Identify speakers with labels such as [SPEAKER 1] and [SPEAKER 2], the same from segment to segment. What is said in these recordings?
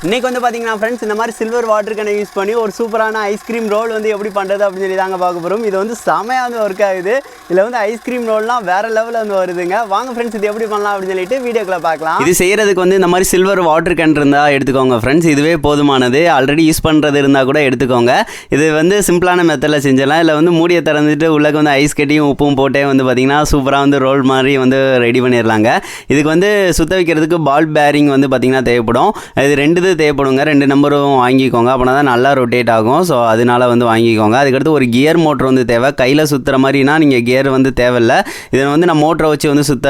[SPEAKER 1] இன்றைக்கி வந்து பார்த்தீங்கன்னா ஃப்ரெண்ட்ஸ் இந்த மாதிரி சில்வர் வாட்டர் கேனை யூஸ் பண்ணி ஒரு சூப்பரான ஐஸ்கிரீம் ரோல் வந்து எப்படி பண்ணுறது அப்படின்னு சொல்லி தாங்க பார்க்க போகிறோம். இது வந்து செமையாக வந்து ஒர்க் ஆகுது. இதில் வந்து ஐஸ்கிரீம் ரோல்லாம் வேறு லெவலில் வந்து வருதுங்க. வாங்க ஃப்ரெண்ட்ஸ் இது எப்படி பண்ணலாம் அப்படின்னு சொல்லிட்டு வீடியோக்குள்ள பார்க்கலாம். இது செய்கிறதுக்கு வந்து இந்த மாதிரி சில்வர் வாட்டர் கேன் இருந்தால் எடுத்துக்கோங்க ஃப்ரெண்ட்ஸ். இதுவே போதுமானது. ஆல்ரெடி யூஸ் பண்ணுறது இருந்தால் கூட எடுத்துக்கோங்க. இது வந்து சிம்பிளான மெத்தடில் செஞ்சிடலாம். இல்லை வந்து மூடியை திறந்துட்டு உள்ளே வந்து ஐஸ் கட்டியும் உப்பும் போட்டே வந்து பார்த்திங்கன்னா சூப்பராக வந்து ரோல் மாதிரி வந்து ரெடி பண்ணிடலாங்க. இதுக்கு வந்து சுத்த வைக்கிறதுக்கு பால் பேரிங் வந்து பார்த்திங்கன்னா தேவைப்படும். இது ரெண்டு தேவைப்படுங்க. 2 நம்பரும் வாங்கிக்கோங்க. அப்படின்னா தான் நல்லா ரொட்டேட் ஆகும். ஸோ அதனால வந்து வாங்கிக்கோங்க. அதுக்கடுத்து ஒரு கியர் மோட்டர் வந்து தேவை. கையில் சுற்றுற மாதிரினா நீங்கள் கியர் வந்து தேவையில்லை. இதை வந்து நான் மோட்டரை வச்சு வந்து சுற்ற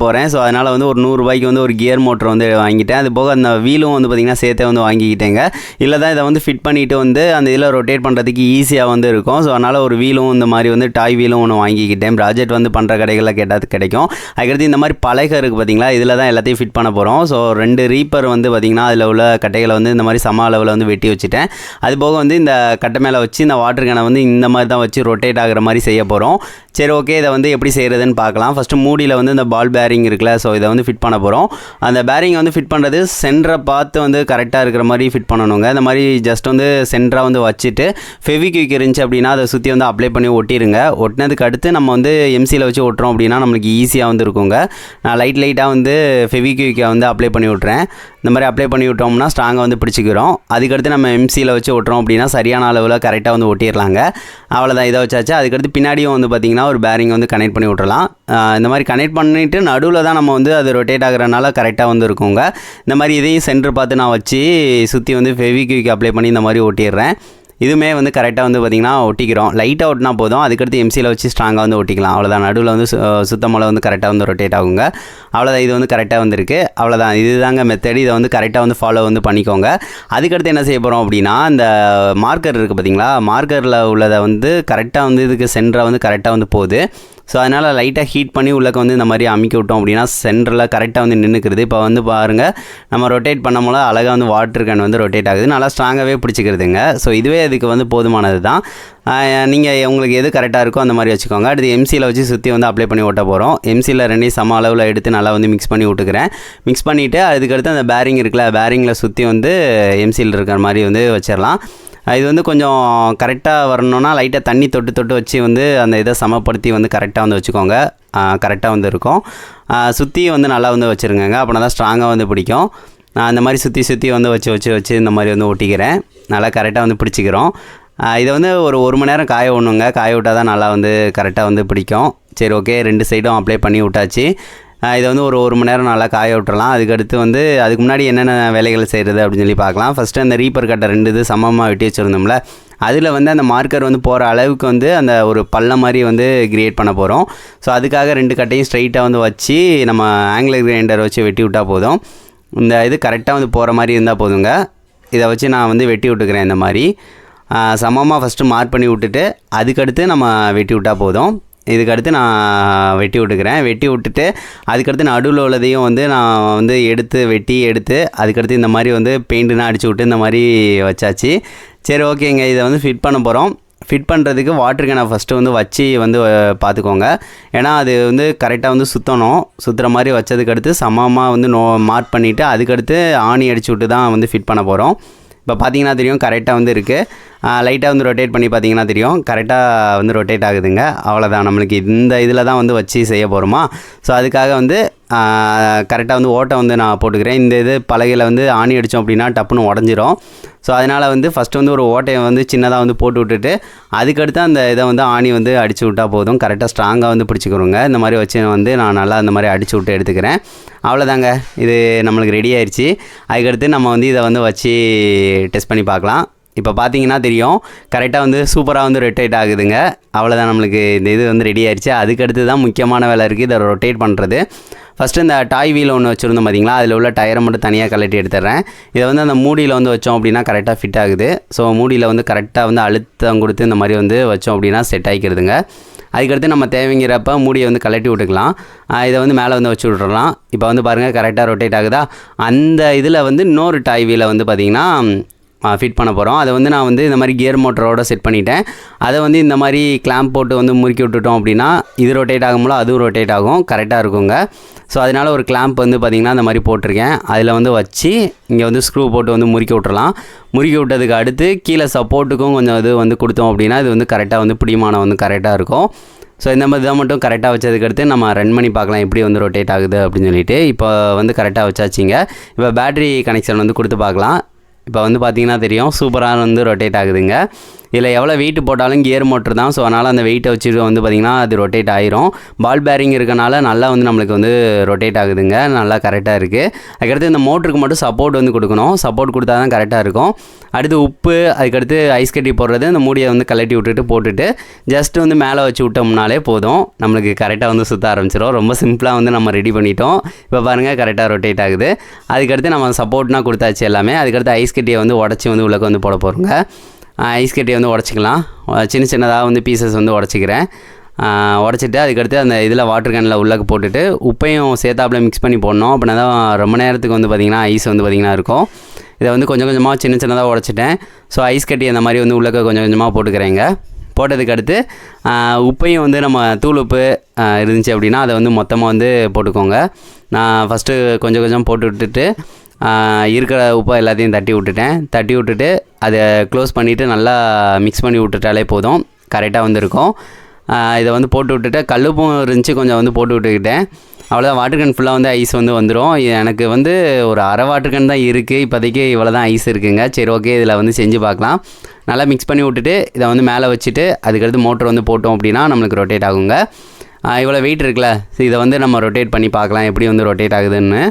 [SPEAKER 1] போகிறேன். ஸோ அதனால் வந்து ஒரு 100 ரூபாய்க்கு வந்து ஒரு கியர் மோட்டர் வந்து வாங்கிட்டேன். அது போக அந்த வீலும் வந்து பார்த்திங்கன்னா சேர்த்தே வந்து வாங்கிக்கிட்டேங்க. இல்லை தான் இதை வந்து ஃபிட் பண்ணிவிட்டு வந்து அந்த இதில் ரொட்டேட் பண்ணுறதுக்கு ஈஸியாக வந்து இருக்கும். ஸோ அதனால் ஒரு வீலும் இந்த மாதிரி வந்து டாய் வீலும் ஒன்று வாங்கிக்கிட்டேன். ப்ராஜெக்ட் வந்து பண்ணுற கடைகளில் கேட்டால் கிடைக்கும். அதுக்கடுத்து இந்த மாதிரி பலகை இருக்குது பார்த்திங்களா, இதில் தான் எல்லாத்தையும் ஃபிட் பண்ண போகிறோம். ஸோ 2 ரீப்பர் வந்து பார்த்திங்கன்னா அதில் உள்ள கட்டைகளை வந்து இந்த மாதிரி சம அளவில் வந்து வெட்டி வச்சுட்டேன். அது போக வந்து இந்த கட்டை மேலே வச்சு இந்த வாட்டர் கேனை வந்து இந்த மாதிரி தான் வச்சு ரொட்டேட் ஆகிற மாதிரி செய்ய போகிறோம். சரி, ஓகே, இதை வந்து எப்படி செய்கிறதுன்னு பார்க்கலாம். ஃபஸ்ட்டு மூடியில் வந்து இந்த பால் பேரிங் இருக்குல்ல, ஸோ இதை வந்து ஃபிட் பண்ண போகிறோம். அந்த பேரிங் வந்து ஃபிட் பண்ணுறது சென்டரை பார்த்து வந்து கரெக்டாக இருக்கிற மாதிரி ஃபிட் பண்ணணுங்க. இந்த மாதிரி ஜஸ்ட் வந்து சென்டராக வந்து வச்சுட்டு ஃபெவிக்விக் இருந்துச்சு அப்படின்னா அதை சுற்றி வந்து அப்ளை பண்ணி ஒட்டிடுங்க. ஒட்டினதுக்கு அடுத்து நம்ம வந்து எம்சியில் வச்சு ஒட்டுறோம் அப்படின்னா நம்மளுக்கு ஈஸியாக வந்து இருக்குங்க. நான் லைட்டாக வந்து ஃபெவிக்விக்கை வந்து அப்ளை பண்ணி விட்றேன். இந்த மாதிரி அப்ளை பண்ணி விட்டோம்னா ஸ்ட்ராங்காக வந்து பிடிச்சிக்கிறோம். அதுக்கடுத்து நம்ம எம்சியில் வச்சு ஒட்டுறோம் அப்படின்னா சரியான அளவில் கரெக்டாக வந்து ஒட்டிடலாங்க. அவ்வளோதான், இதை வச்சாச்சு. அதுக்கடுத்து பின்னாடியும் வந்து பார்த்திங்கன்னா ஒரு பேரிங் வந்து கனெக்ட் பண்ணி விட்றலாம். இந்த மாதிரி கனெக்ட் பண்ணிவிட்டு நடுவில் தான் நம்ம வந்து அது ரொட்டேட் ஆகிறனால கரெக்டாக வந்து இருக்குங்க. இந்த மாதிரி இதையும் சென்டர் பார்த்து நான் வச்சு சுற்றி வந்து ஃபெவிக்விக் அப்ளை பண்ணி இந்த மாதிரி ஒட்டிடுறேன். இதுவுமே வந்து கரெக்டாக வந்து பார்த்திங்கன்னா ஒட்டிக்கிறோம். லைட்டாக ஒட்டினா போதும். அதுக்கடுத்து எம்சியில் வச்சு ஸ்ட்ராங்காக வந்து ஒட்டிக்கலாம். அவ்வளோதான், நடுவில் வந்து சுத்தமலை வந்து கரெக்டாக வந்து ரொட்டேட் ஆகுங்க. அவ்வளோதான், இது வந்து கரெக்டாக வந்துருக்கு. அவ்வளோதான், இதுதாங்க மெத்தட். இதை வந்து கரெக்டாக வந்து ஃபாலோ வந்து பண்ணிக்கோங்க. அதுக்கடுத்து என்ன செய்ய போகிறோம் அப்படின்னா, இந்த மார்க்கர் இருக்குது பார்த்திங்களா, மார்க்கரில் உள்ளதை வந்து கரெக்டாக வந்து இதுக்கு சென்டராக வந்து கரெக்டாக வந்து போகுது. ஸோ அதனால் லைட்டாக ஹீட் பண்ணி உள்ளக்க வந்து இந்த மாதிரி அமுக்கி விட்டோம் அப்படின்னா சென்டரில் கரெக்டாக வந்து நின்றுக்கிறது. இப்போ வந்து பாருங்கள், நம்ம ரொட்டேட் பண்ணும்போது அழகாக வந்து வாட்டர் கேன் வந்து ரொட்டேட் ஆகுது. நல்லா ஸ்ட்ராங்காகவே பிடிச்சிக்கிறதுங்க. ஸோ இதுவே இதுக்கு வந்து போதுமானது தான். நீங்கள் உங்களுக்கு எது கரெக்டாக இருக்கோ அந்த மாதிரி வச்சுக்கோங்க. அடுத்து எம்சியில் வச்சு சுற்றி வந்து அப்ளை பண்ணி ஓட்ட போகிறோம். எம்சியில் 2 சம அளவில் எடுத்து நல்லா வந்து மிக்ஸ் பண்ணி விட்டுக்கிறேன். மிக்ஸ் பண்ணிவிட்டு அதுக்கடுத்து அந்த பேரிங் இருக்குல்ல, பேரிங்கில் சுற்றி வந்து எம்சியில் இருக்கிற மாதிரி வந்து வச்சிடலாம். இது வந்து கொஞ்சம் கரெக்டாக வரணுன்னா லைட்டாக தண்ணி தொட்டு வச்சு வந்து அந்த இதை சமப்படுத்தி வந்து கரெக்டாக வந்து வச்சுக்கோங்க. கரெக்டாக வந்து இருக்கும். சுற்றி வந்து நல்லா வந்து வச்சுருங்க. அப்படின்னா தான் ஸ்ட்ராங்காக வந்து பிடிக்கும். நான் இந்த மாதிரி சுற்றி வந்து வச்சு இந்த மாதிரி வந்து ஒட்டிக்கிறேன். நல்லா கரெக்டாக வந்து பிடிச்சிக்கிறோம். இதை வந்து ஒரு மணி நேரம் காய விடணுங்க. காய விட்டால் தான் நல்லா வந்து கரெக்டாக வந்து பிடிக்கும். சரி, ஓகே, 2 சைடும் அப்ளை பண்ணி விட்டாச்சு. இதை வந்து ஒரு மணி நேரம் நல்லா காய விட்டுறலாம். அதுக்கடுத்து வந்து அதுக்கு முன்னாடி என்னென்ன வேலைகள் செய்கிறது அப்படின்னு சொல்லி பார்க்கலாம். ஃபஸ்ட்டு அந்த ரீப்பர் கட்டை 2 இது சமமாக வெட்டி வச்சுருந்தோம்ல, அதில் வந்து அந்த மார்க்கர் வந்து போகிற அளவுக்கு வந்து அந்த ஒரு பள்ளம் மாதிரி வந்து கிரியேட் பண்ண போகிறோம். ஸோ அதுக்காக 2 கட்டையும் ஸ்ட்ரைட்டாக வந்து வச்சு நம்ம ஆங்கிலர் கிரைண்டர் வச்சு வெட்டி விட்டால் போதும். இந்த இது கரெக்டாக வந்து போகிற மாதிரி இருந்தால் போதுங்க. இதை வச்சு நான் வந்து வெட்டி விட்டுக்கிறேன். இந்த மாதிரி சமமாக ஃபஸ்ட்டு மார்க் பண்ணி விட்டுட்டு அதுக்கடுத்து நம்ம வெட்டி விட்டால் போதும். இதுக்கடுத்து நான் வெட்டி விட்டுக்கிறேன். வெட்டி விட்டுட்டு அதுக்கடுத்து நடுவில் உள்ளதையும் வந்து நான் வந்து வெட்டி எடுத்து அதுக்கடுத்து இந்த மாதிரி வந்து பெயிண்ட்டுனா அடிச்சு விட்டு இந்த மாதிரி வச்சாச்சு. சரி, ஓகேங்க, இதை வந்து ஃபிட் பண்ண போகிறோம். ஃபிட் பண்ணுறதுக்கு வாட்டர் கேனை ஃபஸ்ட்டு வந்து வச்சு வந்து பார்த்துக்கோங்க. ஏன்னா அது வந்து கரெக்டாக வந்து சுற்றுற மாதிரி வச்சதுக்கடுத்து சமமாக வந்து மார்க் பண்ணிவிட்டு அதுக்கடுத்து ஆணி அடிச்சு விட்டு தான் வந்து ஃபிட் பண்ண போகிறோம். இப்போ பார்த்தீங்கன்னா தெரியும் கரெக்டாக வந்து இருக்குது. லைட்டாக வந்து ரொட்டேட் பண்ணி பார்த்தீங்கன்னா தெரியும் கரெக்டாக வந்து ரொட்டேட் ஆகுதுங்க. அவ்வளோதான், நம்மளுக்கு இந்த இதில் தான் வந்து வச்சு செய்ய போகிறோமா. ஸோ அதுக்காக வந்து கரெக்டாக வந்து ஓட்டை வந்து நான் போட்டுக்கிறேன். இந்த இது பலகையில் வந்து ஆணி அடித்தோம் அப்படின்னா டப்புன்னு உடஞ்சிரும். ஸோ அதனால் வந்து ஃபஸ்ட்டு வந்து ஒரு ஓட்டையை வந்து சின்னதாக வந்து போட்டு விட்டுட்டு அதுக்கடுத்து அந்த இதை வந்து ஆணி வந்து அடித்து விட்டால் போதும். கரெக்டாக ஸ்ட்ராங்காக வந்து பிடிச்சிக்கிறோங்க. இந்த மாதிரி வச்சு வந்து நான் நல்லா இந்த மாதிரி அடித்து விட்டு எடுத்துக்கிறேன். அவ்வளோதாங்க, இது நம்மளுக்கு ரெடி ஆயிடுச்சு. அதுக்கடுத்து நம்ம வந்து இதை வந்து வச்சு டெஸ்ட் பண்ணி பார்க்கலாம். இப்போ பார்த்தீங்கன்னா தெரியும் கரெக்டாக வந்து சூப்பராக வந்து ரொட்டேட் ஆகுதுங்க. அவ்வளோதான், நம்மளுக்கு இந்த இது வந்து ரெடி ஆயிடுச்சு. அதுக்கடுத்து தான் முக்கியமான வேலை இருக்குது, இதை ரொட்டேட் பண்ணுறது. ஃபஸ்ட்டு இந்த டாய் வீல் ஒன்று வச்சுருந்தோம் பார்த்திங்களா, அதில் உள்ள டயரை மட்டும் தனியாக கழட்டி எடுத்துடுறேன். இதை வந்து அந்த மூடியில் வந்து வச்சோம் அப்படின்னா கரெக்டாக ஃபிட் ஆகுது. ஸோ மூடியில் வந்து கரெக்டாக வந்து அழுத்தம் கொடுத்து இந்த மாதிரி வந்து வச்சோம் அப்படின்னா செட் ஆகிக்கிறதுங்க. அதுக்கடுத்து நம்ம தேவைங்கிறப்ப மூடியை வந்து கழட்டி விட்டுக்கலாம். இதை வந்து மேலே வந்து வச்சு விட்றலாம். இப்போ வந்து பாருங்கள் கரெக்டாக ரொட்டேட் ஆகுதா. அந்த இதில் வந்து இன்னொரு டாய் வீலை வந்து பார்த்திங்கன்னா ஃபிட் பண்ண போகிறோம். அதை வந்து நான் வந்து இந்த மாதிரி கியர் மோட்டரோட செட் பண்ணிட்டேன். அதை வந்து இந்த மாதிரி கிளாம்ப் போட்டு வந்து முறுக்கி விட்டுட்டோம் அப்படின்னா இது ரொட்டேட் ஆகும்போது அதுவும் ரொட்டேட் ஆகும், கரெக்டாக இருக்குங்க. ஸோ அதனால் ஒரு கிளாம்ப் வந்து பார்த்திங்கன்னா இந்த மாதிரி போட்டிருக்கேன். அதில் வந்து வச்சு இங்கே வந்து ஸ்க்ரூ போட்டு வந்து முறுக்கி விட்டுறலாம். முறுக்கி விட்டதுக்கு அடுத்து கீழே சப்போர்ட்டுக்கும் கொஞ்சம் இது வந்து கொடுத்தோம் அப்படின்னா இது வந்து கரெக்டாக வந்து பிடிமானம் வந்து கரெக்டாக இருக்கும். ஸோ இந்த மாதிரி தான் மட்டும் கரெக்டாக வச்சதுக்கடுத்து நம்ம ரன் பண்ணி பார்க்கலாம் எப்படி வந்து ரொட்டேட் ஆகுது அப்படின்னு சொல்லிட்டு. இப்போ வந்து கரெக்டாக வச்சாச்சிங்க. இப்போ பேட்ரி கனெக்ஷன் வந்து கொடுத்து பார்க்கலாம். இப்போ வந்து பார்த்திங்கன்னா தெரியும் சூப்பராக வந்து ரொட்டேட் ஆகுதுங்க. இதில் எவ்வளோ வெயிட் போட்டாலும் கியர் மோட்டர் தான். ஸோ அதனால் அந்த வெயிட்டை வச்சுட்டு வந்து பார்த்திங்கன்னா அது ரொட்டேட் ஆயிரும். பால் பேரிங் இருக்கனால நல்லா வந்து நம்மளுக்கு வந்து ரொட்டேட் ஆகுதுங்க, நல்லா கரெக்டாக இருக்குது. அதுக்கடுத்து இந்த மோட்டருக்கு மட்டும் சப்போர்ட் வந்து கொடுக்கணும். சப்போர்ட் கொடுத்தா தான் கரெக்டாக இருக்கும். அடுத்து உப்பு, அதுக்கடுத்து ஐஸ் கட்டி போடுறது, இந்த மூடியை வந்து கலட்டி விட்டுட்டு போட்டுட்டு ஜஸ்ட் வந்து மேலே வச்சு விட்டோம்னாலே போதும், நம்மளுக்கு கரெக்டாக வந்து சுற்ற ஆரம்பிச்சிடும். ரொம்ப சிம்பிளாக வந்து நம்ம ரெடி பண்ணிட்டோம். இப்போ பாருங்கள் கரெக்டாக ரொட்டேட் ஆகுது. அதுக்கடுத்து நம்ம சப்போர்ட்னா கொடுத்தாச்சு எல்லாமே. அதுக்கடுத்து ஐஸ் கட்டியை வந்து உடச்சி வந்து உள்ளே வந்து போட போகிறோங்க. ஐஸ் கட்டியை வந்து உடச்சிக்கலாம். சின்ன சின்னதாக வந்து பீசஸ் வந்து உடச்சிக்கிறேன். உடச்சிட்டு அதுக்கடுத்து அந்த இதில் வாட்டர் கேனில் உள்ளக்கு போட்டுட்டு உப்பையும் சேர்த்தாப்பில் மிக்ஸ் பண்ணி போடணும். அப்படின்னா தான் ரொம்ப நேரத்துக்கு வந்து பார்த்திங்கன்னா ஐஸ் வந்து பார்த்திங்கன்னா இருக்கும். இதை வந்து கொஞ்சம் கொஞ்சமாக சின்ன சின்னதாக உடச்சிட்டேன். ஸோ ஐஸ் கட்டி அந்த மாதிரி வந்து உள்ளக்க கொஞ்சம் கொஞ்சமாக போட்டுக்கிறேங்க. போட்டதுக்கு அடுத்து உப்பையும் வந்து நம்ம தூள் உப்பு இருந்துச்சு அப்படின்னா அதை வந்து மொத்தமாக வந்து போட்டுக்கோங்க. நான் ஃபஸ்ட்டு கொஞ்சம் கொஞ்சம் போட்டு விட்டுட்டு இருக்கிற உப்பை எல்லாத்தையும் தட்டி விட்டுட்டு அதை க்ளோஸ் பண்ணிவிட்டு நல்லா மிக்ஸ் பண்ணி விட்டுட்டாலே போதும், கரெக்டாக வந்துருக்கும். இதை வந்து போட்டு விட்டுட்டு கல்லுப்பும் இருந்துச்சு கொஞ்சம் வந்து போட்டு விட்டுக்கிட்டேன். அவ்வளோதான், வாட்டர் கேன் ஃபுல்லாக வந்து ஐஸ் வந்து வந்துடும். எனக்கு வந்து ஒரு அரை வாட்டர் கேன் தான் இருக்குது இப்போதைக்கு, இவ்வளோ தான் ஐஸ் இருக்குங்க. சரி ஓகே, இதில் வந்து செஞ்சு பார்க்கலாம். நல்லா மிக்ஸ் பண்ணி விட்டுட்டு இதை வந்து மேலே வச்சுட்டு அதுக்கடுத்து மோட்டர் வந்து போட்டோம் அப்படின்னா நம்மளுக்கு ரொட்டேட் ஆகுங்க. இவ்வளோ வெயிட் இருக்குல்ல, இதை வந்து நம்ம ரொட்டேட் பண்ணி பார்க்கலாம் எப்படி வந்து ரொட்டேட் ஆகுதுன்னு.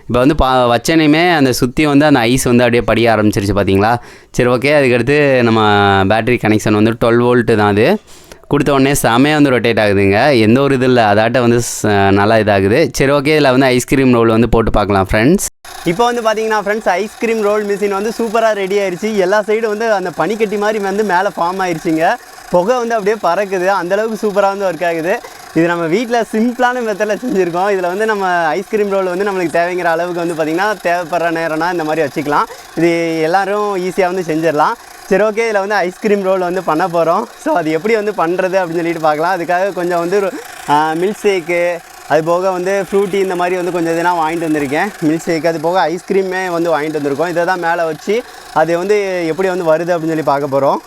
[SPEAKER 1] இப்போ வந்து வச்சனையுமே அந்த சுற்றி வந்து அந்த ஐஸ் வந்து அப்படியே படிய ஆரம்பிச்சிருச்சு பார்த்தீங்களா. சரி ஓகே, அதுக்கடுத்து நம்ம பேட்ரி கனெக்ஷன் வந்து 12 வோல்ட்டு தான். அது கொடுத்த உடனே செமையாக வந்து ரொட்டேட் ஆகுதுங்க, எந்த ஒரு இது இல்லை, அதாட்ட வந்து நல்லா இதாகுது. சரி ஓகே, இதில் வந்து ஐஸ்கிரீம் ரோல் வந்து போட்டு பார்க்கலாம் ஃப்ரெண்ட்ஸ். இப்போ வந்து பார்த்தீங்கன்னா ஃப்ரெண்ட்ஸ் ஐஸ்கிரீம் ரோல் மிஷின் வந்து சூப்பராக ரெடி ஆயிடுச்சு. எல்லா சைடும் வந்து அந்த பனிக்கட்டி மாதிரி வந்து மேலே ஃபார்ம் ஆயிடுச்சுங்க. புகை வந்து அப்படியே பறக்குது, அந்தளவுக்கு சூப்பராக வந்து ஒர்க் ஆகுது. இது நம்ம வீட்டில் சிம்பிளான மெத்தடில் செஞ்சுருக்கோம். இதில் வந்து நம்ம ஐஸ்கிரீம் ரோல் வந்து நம்மளுக்கு தேவைங்கிற அளவுக்கு வந்து பார்த்திங்கன்னா தேவைப்படுற நேரம்னா இந்த மாதிரி வச்சுக்கலாம். இது எல்லோரும் ஈஸியாக வந்து செஞ்சிடலாம். சரி ஓகே, இதில் வந்து ஐஸ்கிரீம் ரோல் வந்து பண்ண போகிறோம். ஸோ அது எப்படி வந்து பண்ணுறது அப்படின்னு சொல்லிட்டு பார்க்கலாம். அதுக்காக கொஞ்சம் வந்து மில்க் ஷேக்கு, அது போக வந்து ஃப்ரூட்டி இந்த மாதிரி வந்து கொஞ்சம் இதெல்லாம் வாங்கிட்டு வந்திருக்கேன். மில்க் ஷேக் அது போக ஐஸ்கிரீமே வந்து வாங்கிட்டு வந்திருக்கோம். இதை தான் மேலே வச்சு அது வந்து எப்படி வந்து வருது அப்படின்னு சொல்லி பார்க்க போகிறோம்.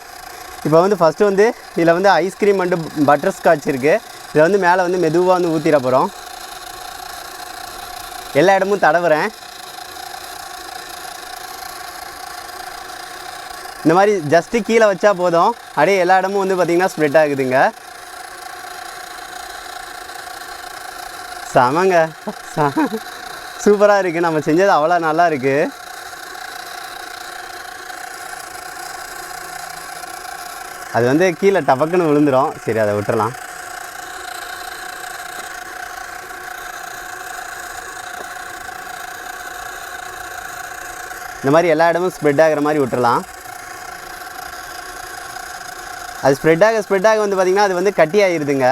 [SPEAKER 1] இப்போ வந்து ஃபஸ்ட்டு வந்து இதில் வந்து ஐஸ்கிரீம் அண்டு பட்டர் ஸ்காட்ச் இருக்குது. இதை வந்து மேலே வந்து மெதுவாக வந்து ஊற்றிட போகிறோம். எல்லா இடமும் தடவுறேன். இந்த மாதிரி ஜஸ்ட்டு கீழே வச்சா போதும், அப்படியே எல்லா இடமும் வந்து பார்த்திங்கன்னா ஸ்ப்ரெட் ஆகுதுங்க. செமங்க, சூப்பராக இருக்குது. நம்ம செஞ்சது அவ்வளோ நல்லா இருக்குது. அது வந்து கீழே டபக்குன்னு விழுந்துடும். சரி, அதை விட்டுறலாம். இந்த மாதிரி எல்லா இடமும் ஸ்ப்ரெட் ஆகிற மாதிரி விட்டுறலாம். அது ஸ்ப்ரெட் ஆக வந்து பார்த்திங்கன்னா அது வந்து கட்டி ஆகிடுதுங்க.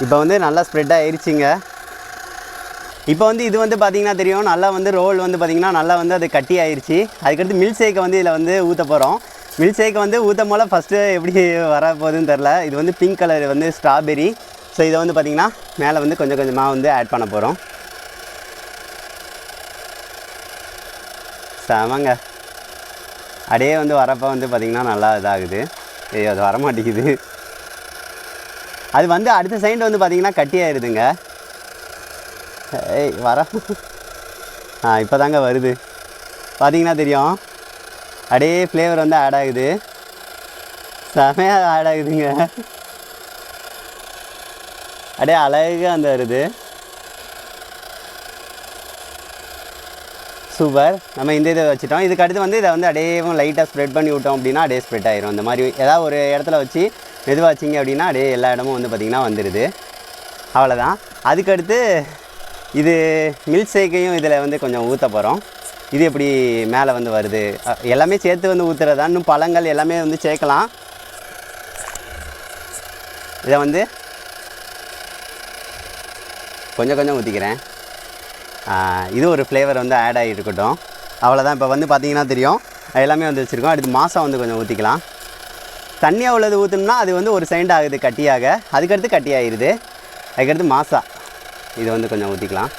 [SPEAKER 1] இப்போ வந்து நல்லா ஸ்ப்ரெட் ஆகிடுச்சிங்க. இப்போ வந்து இது வந்து பார்த்திங்கன்னா தெரியும், நல்லா வந்து ரோல் வந்து பார்த்திங்கன்னா நல்லா வந்து அது கட்டி ஆயிடுச்சு. அதுக்கடுத்து மில்க் ஷேக்கை வந்து இதில் வந்து ஊற்ற போகிறோம். மில்க் ஷேக்கை வந்து ஊற்றும் போல் ஃபஸ்ட்டு எப்படி வர போகுதுன்னு தெரில. இது வந்து பிங்க் கலர் வந்து ஸ்ட்ராபெரி. ஸோ இதை வந்து பார்த்திங்கன்னா மேலே வந்து கொஞ்சம் கொஞ்சமாக வந்து ஆட் பண்ண போகிறோம். செமங்க, அப்படியே வந்து வரப்போ வந்து பார்த்திங்கன்னா நல்லா இதாகுது. அது வரமாட்டேங்குது. அது வந்து அடுத்த சைடு வந்து பார்த்திங்கன்னா கட்டி ஆயிடுதுங்க. வர இப்போ தாங்க வருது, பார்த்திங்கன்னா தெரியும். அப்படியே ஃப்ளேவர் வந்து ஆட் ஆகுது, செமையாக ஆட் ஆகுதுங்க. அப்படியே அழகாக அந்த வருது. சூப்பர். நம்ம இந்த இதை வச்சுட்டோம். இதுக்கு அடுத்து வந்து இதை வந்து அப்படியே லைட்டாக ஸ்ப்ரெட் பண்ணி விட்டோம் அப்படின்னா அப்படியே ஸ்ப்ரெட் ஆகிரும். இந்த மாதிரி ஏதாவது ஒரு இடத்துல வச்சு மெதுவாக வச்சிங்க அப்படின்னா அப்படியே எல்லா இடமும் வந்து பார்த்திங்கன்னா வந்துடுது. அவ்வளோதான். அதுக்கடுத்து இது மில்க் ஷேக்கையும் இதில் வந்து கொஞ்சம் ஊற்ற போகிறோம். இது எப்படி மேலே வந்து வருது, எல்லாமே சேர்த்து வந்து ஊற்றுறதா. இன்னும் பழங்கள் எல்லாமே வந்து சேர்க்கலாம். இதை வந்து கொஞ்சம் கொஞ்சம் ஊற்றிக்கிறேன். இது ஒரு ஃப்ளேவர் வந்து ஆட் ஆகிருக்கட்டும். அவ்வளோதான். இப்போ வந்து பார்த்திங்கன்னா தெரியும் எல்லாமே வந்து வச்சுருக்கோம். அடுத்து மாசா வந்து கொஞ்சம் ஊற்றிக்கலாம். தண்ணியாக உள்ளது ஊற்றணும்னா அது வந்து ஒரு சைண்ட் ஆகுது கட்டியாக, அதுக்கடுத்து கட்டி ஆகிடுது. அதுக்கடுத்து மாசா இது வந்து கொஞ்சம் ஊற்றிக்கலாம்.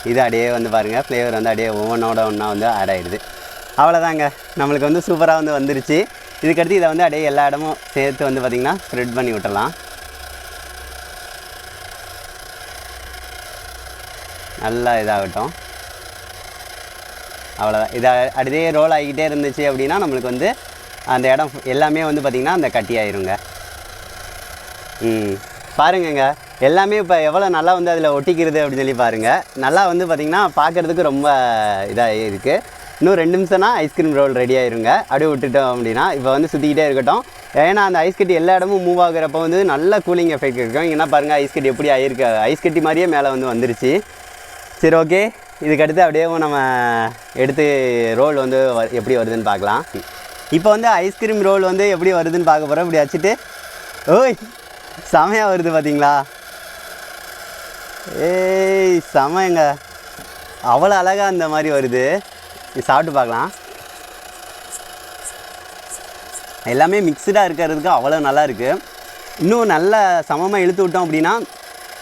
[SPEAKER 1] இது அப்படியே வந்து பாருங்கள் ஃப்ளேவர் வந்து அப்படியே ஒவ்வொன்றோட ஒன்றா வந்து ஆட் ஆகிடுது. அவ்வளோதாங்க, நம்மளுக்கு வந்து சூப்பராக வந்து வந்துருச்சு. இதுக்கடுத்து இதை வந்து அப்படியே எல்லா இடமும் சேர்த்து வந்து பார்த்திங்கன்னா ஸ்ப்ரெட் பண்ணி விட்டுடலாம். நல்லா இதாகட்டும். அவ்வளோதான். இதை அப்படியே ரோல் ஆகிக்கிட்டே இருந்துச்சு அப்படின்னா நம்மளுக்கு வந்து அந்த இடம் எல்லாமே வந்து பார்த்திங்கன்னா அந்த கட்டி ஆயிருங்க. பாருங்கங்க, எல்லாமே இப்போ எவ்வளோ நல்லா வந்து அதில் ஒட்டிக்கிறது அப்படின்னு சொல்லி பாருங்கள். நல்லா வந்து பார்த்திங்கன்னா பார்க்குறதுக்கு ரொம்ப இதாக இருக்குது. இன்னும் 2 நிமிஷம்னா ஐஸ்கிரீம் ரோல் ரெடி ஆயிருங்க. அப்படியே விட்டுட்டோம் அப்படின்னா இப்போ வந்து சுற்றிக்கிட்டே இருக்கட்டும். ஏன்னா அந்த ஐஸ் கட்டி எல்லா இடமும் மூவ் ஆகுறப்போ வந்து நல்ல கூலிங் எஃபெக்ட் இருக்கும். இங்கன்னா பாருங்கள் ஐஸ் கட்டி எப்படி ஆகிருக்கு, ஐஸ் கட்டி மாதிரியே மேலே வந்து வந்துருச்சு. சரி, ஓகே. இதுக்கடுத்து அப்படியே நம்ம எடுத்து ரோல் வந்து எப்படி வருதுன்னு பார்க்கலாம். இப்போ வந்து ஐஸ்கிரீம் ரோல் வந்து எப்படி வருதுன்னு பார்க்க போகிறோம். இப்படி வச்சுட்டு ஓய் செமையாக வருது பார்த்தீங்களா? ஏய் செமைங்க, அவ்வளோ அழகாக அந்த மாதிரி வருது. இது சாப்பிட்டு பார்க்கலாம். எல்லாமே மிக்சடாக இருக்கிறதுக்கு அவ்வளோ நல்லா இருக்குது. இன்னும் நல்ல சமமாக இழுத்து விட்டோம் அப்படின்னா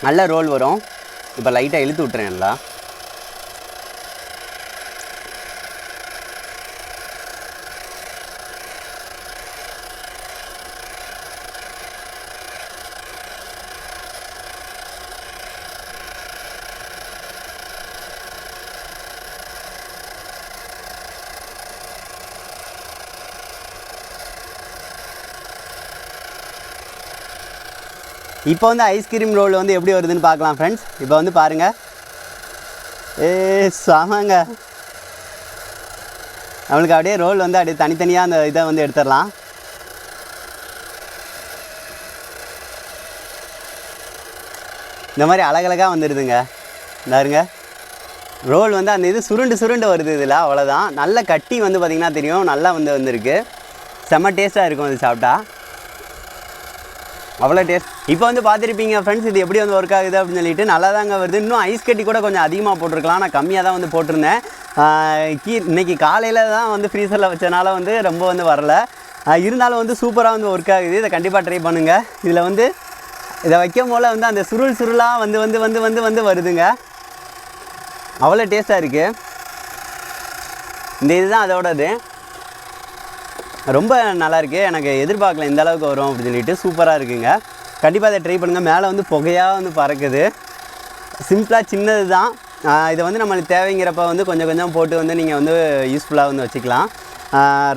[SPEAKER 1] நல்ல ரோல் வரும். இப்போ லைட்டாக இழுத்து விட்டுறேன். நல்லா இப்போ வந்து ஐஸ்கிரீம் ரோல் வந்து எப்படி வருதுன்னு பார்க்கலாம் ஃப்ரெண்ட்ஸ். இப்போ வந்து பாருங்கள். செமங்க, நம்மளுக்கு அப்படியே ரோல் வந்து அப்படியே தனித்தனியாக அந்த இதை வந்து எடுத்துடலாம். இந்த மாதிரி அழகழகாக வந்துடுதுங்க. பாருங்க, ரோல் வந்து அந்த இது சுருண்டு சுருண்டு வருது இதில். அவ்வளோதான். நல்ல கட்டி வந்து பார்த்திங்கன்னா தெரியும், நல்லா வந்து வந்திருக்கு. செம்ம டேஸ்ட்டாக இருக்கும் அது சாப்பிட்டா, அவ்வளோ டேஸ்ட். இப்போ வந்து பார்த்துருப்பீங்க ஃப்ரெண்ட்ஸ் இது எப்படி வந்து ஒர்க் ஆகுது அப்படின்னு சொல்லிட்டு. நல்லா தாங்க வருது. இன்னும் ஐஸ் கட்டி கூட கொஞ்சம் அதிகமாக போட்டிருக்கலாம், நான் கம்மியாக தான் வந்து போட்டிருந்தேன். இன்றைக்கி காலையில் தான் வந்து ஃப்ரீசரில் வச்சனால வந்து ரொம்ப வந்து வரல. இருந்தாலும் வந்து சூப்பராக வந்து ஒர்க் ஆகுது. இதை கண்டிப்பாக ட்ரை பண்ணுங்கள். இதில் வந்து இதை வைக்கும் போல் வந்து அந்த சுருளாக வந்து வந்து வந்து வந்து வந்து வருதுங்க. அவ்வளோ டேஸ்ட்டாக இருக்குது. இந்த இதுதான் அதோடது. ரொம்ப நல்லாயிருக்கு. எனக்கு எதிர்பார்க்கல இந்த அளவுக்கு வரும் அப்படின்னு சொல்லிட்டு. சூப்பராக இருக்குங்க. கண்டிப்பாக அதை ட்ரை பண்ணுங்கள். மேலே வந்து புகையாக வந்து பறக்குது. சிம்பிளாக சின்னது தான். இதை வந்து நம்மளுக்கு தேவைங்கிறப்ப வந்து கொஞ்சம் கொஞ்சம் போட்டு வந்து நீங்கள் வந்து யூஸ்ஃபுல்லாக வந்து வச்சுக்கலாம்.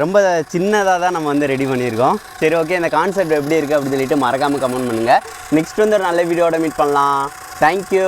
[SPEAKER 1] ரொம்ப சின்னதாக தான் நம்ம வந்து ரெடி பண்ணியிருக்கோம். சரி, ஓகே. இந்த கான்செப்ட் எப்படி இருக்குது அப்படின்னு சொல்லிட்டு மறக்காமல் கமெண்ட் பண்ணுங்கள். நெக்ஸ்ட் வந்து ஒரு நல்ல வீடியோட மீட் பண்ணலாம். தேங்க்யூ.